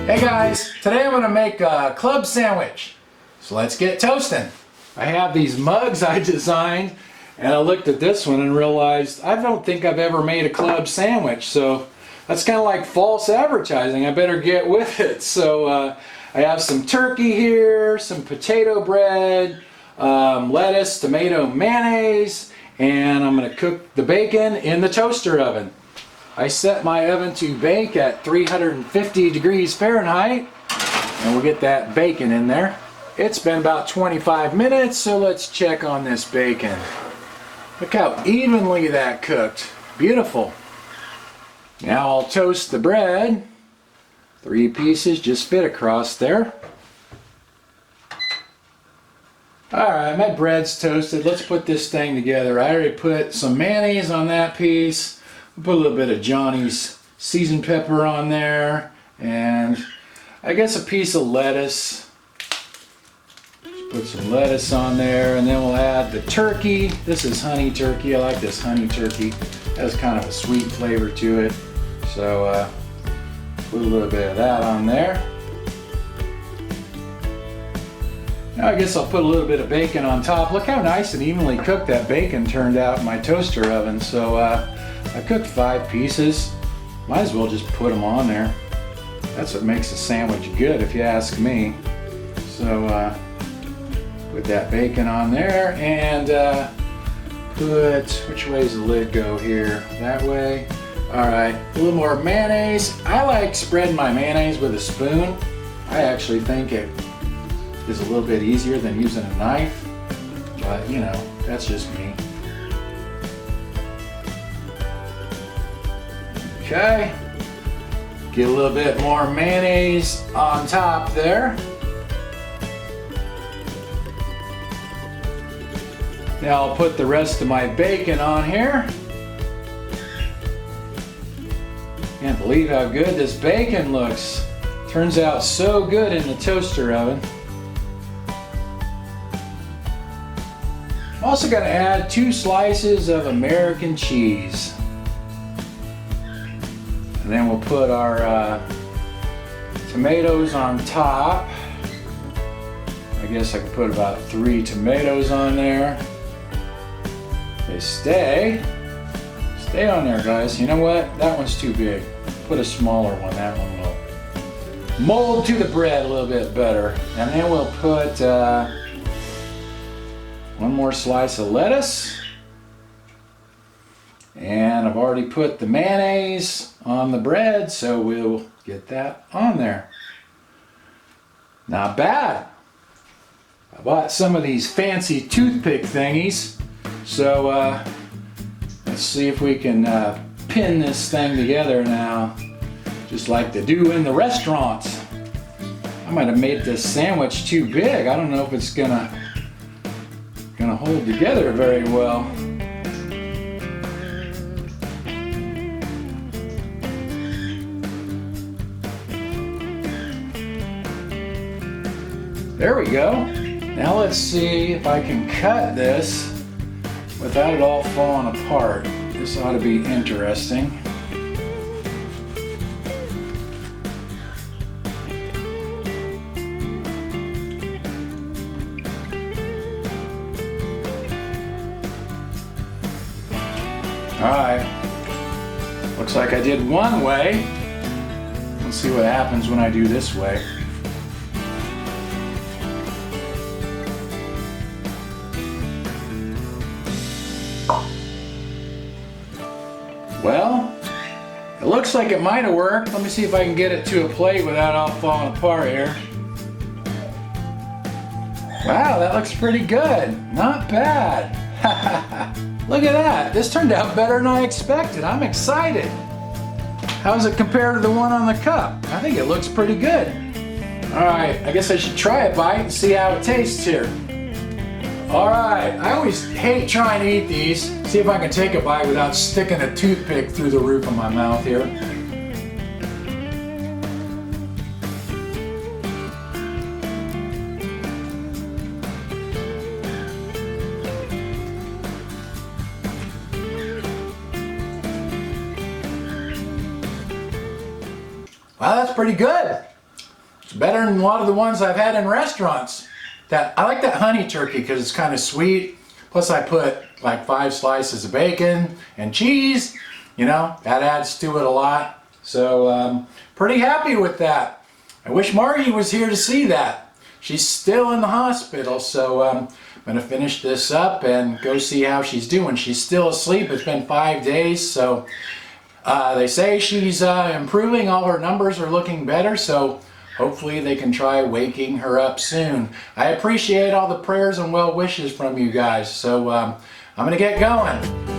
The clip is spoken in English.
Hey guys, today I'm going to make a club sandwich. So let's get toasting. I have these mugs I designed and I looked at this one and realized I don't think I've ever made a club sandwich. So that's kind of like false advertising. I better get with it. So I have some turkey here, some potato bread, lettuce, tomato, mayonnaise, and I'm going to cook the bacon in the toaster oven. I set my oven to bake at 350 degrees Fahrenheit, and we'll get that bacon in there. It's been about 25 minutes, so let's check on this bacon. Look how evenly that cooked. Beautiful. Now I'll toast the bread. 3 pieces just fit across there. Alright, my bread's toasted. Let's put this thing together. I already put some mayonnaise on that piece. Put a little bit of Johnny's seasoned pepper on there, and I guess a piece of lettuce. Put some lettuce on there, and then we'll add the turkey. This is honey turkey. I like this honey turkey. It has kind of a sweet flavor to it. So put a little bit of that on there. Now I guess I'll put a little bit of bacon on top. Look how nice and evenly cooked that bacon turned out in my toaster oven. So I cooked 5 pieces. Might as well just put them on there. That's what makes a sandwich good, if you ask me. So put that bacon on there, and which way does the lid go here? That way. Alright, a little more mayonnaise. I like spreading my mayonnaise with a spoon. I actually think it is a little bit easier than using a knife, but you know, that's just me. Okay, get a little bit more mayonnaise on top there. Now I'll put the rest of my bacon on here. Can't believe how good this bacon looks. Turns out so good in the toaster oven. I'm also going to add 2 slices of American cheese. And then we'll put our tomatoes on top. I guess I could put about 3 tomatoes on there. They stay on there, guys. You know what? That one's too big. Put a smaller one. That one will mold to the bread a little bit better. And then we'll put 1 more slice of lettuce. And I've already put the mayonnaise on the bread, so we'll get that on there. Not bad. I bought some of these fancy toothpick thingies, so let's see if we can pin this thing together now, just like they do in the restaurants. I might have made this sandwich too big. I don't know if it's gonna hold together very well. There we go. Now let's see if I can cut this without it all falling apart. This ought to be interesting. Alright. Looks like I did one way. Let's see what happens when I do this way. Well, it looks like it might have worked. Let me see if I can get it to a plate without all falling apart here. Wow, that looks pretty good. Not bad. Look at that. This turned out better than I expected. I'm excited. How does it compare to the one on the cup? I think it looks pretty good. Alright, I guess I should try a bite and see how it tastes here. Alright, I always hate trying to eat these. See if I can take a bite without sticking a toothpick through the roof of my mouth here. Wow, that's pretty good. It's better than a lot of the ones I've had in restaurants. I like that honey turkey because it's kind of sweet. Plus I put like 5 slices of bacon and cheese. You know, that adds to it a lot. So pretty happy with that. I wish Margie was here to see that. She's still in the hospital, so I'm going to finish this up and go see how she's doing. She's still asleep. It's been 5 days, so they say she's improving. All her numbers are looking better, so hopefully they can try waking her up soon. I appreciate all the prayers and well wishes from you guys, so I'm going to get going.